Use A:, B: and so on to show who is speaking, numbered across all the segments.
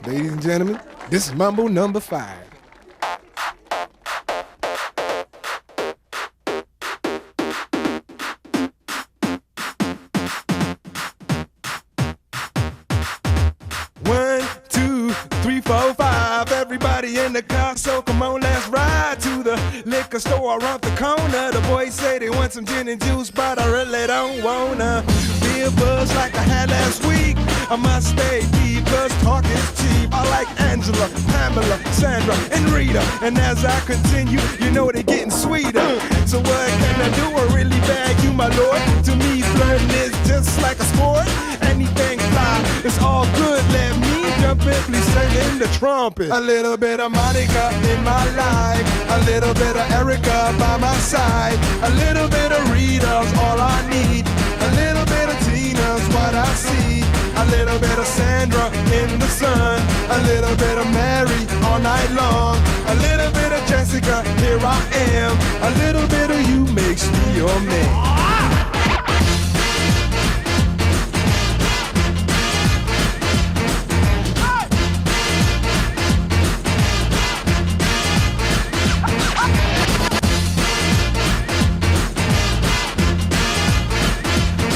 A: Ladies and gentlemen, this is Mambo number 5. One, two, three, four, five. Everybody in the car, so come on, let's ride to the liquor store around the corner. The boys say they want some gin and juice, but I really don't wanna be a buzz like I had last week. I must stay deep, cause talk is cheap. I like Angela, Pamela, Sandra, and Rita. And as I continue, you know they're getting sweeter. So what can I do? I really bag you, my lord. To me, flirting is just like a sport. Anything fly, it's all good. Let me jump in, please sing in the trumpet. A little bit of Monica in my life, a little bit of Erica by my side, a little bit of Rita's all I need, a little bit of Tina's what I see, a little bit of Sandra in the sun, a little bit of Mary all night long, a little bit of Jessica, here I am, a little bit of you makes me your man.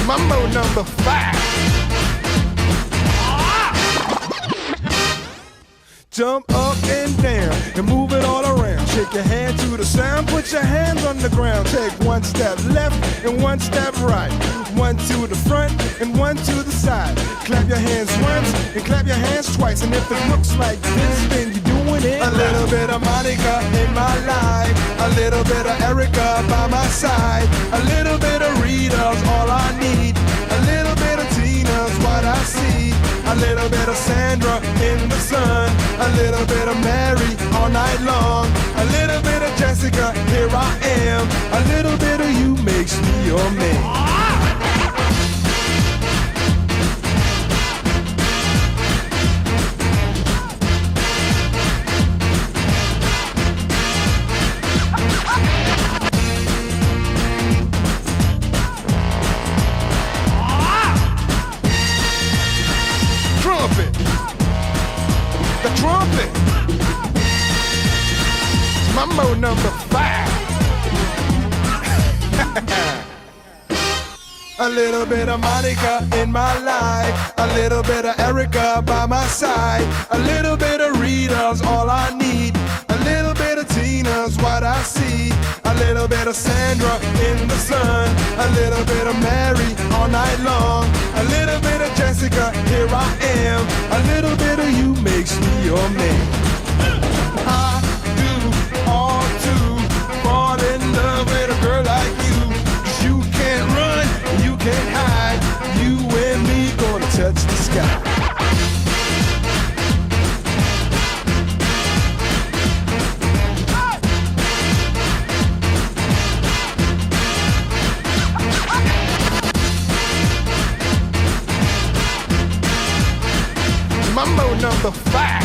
A: Mambo number 5. Jump up and down and move it all around. Shake your hand to the sound, put your hands on the ground. Take one step left and one step right. One to the front and one to the side. Clap your hands once and clap your hands twice. And if it looks like this, then you're doing it. A little bit of Monica in my life, a little bit of Erica by my side, a little bit of Rita's all I need, a little bit of Tina's what I see, a little bit of Sandra in the sun, a little bit of Mary all night long, a little bit of Jessica, here I am, a little bit of you makes me your man. The trumpet. Mambo number 5. A little bit of Monica in my life, a little bit of Erica by my side, a little bit of Rita's all I need, a little bit of Tina's what I see, a little bit of Sandra in the sun, a little bit of Mary all night long, a little bit of Jessica, here I am, a little bit of you makes me your man. I do all to fall in love with a girl like you, 'cause you can't run, you can't hide, you and me gonna touch the sky. Mambo number 5.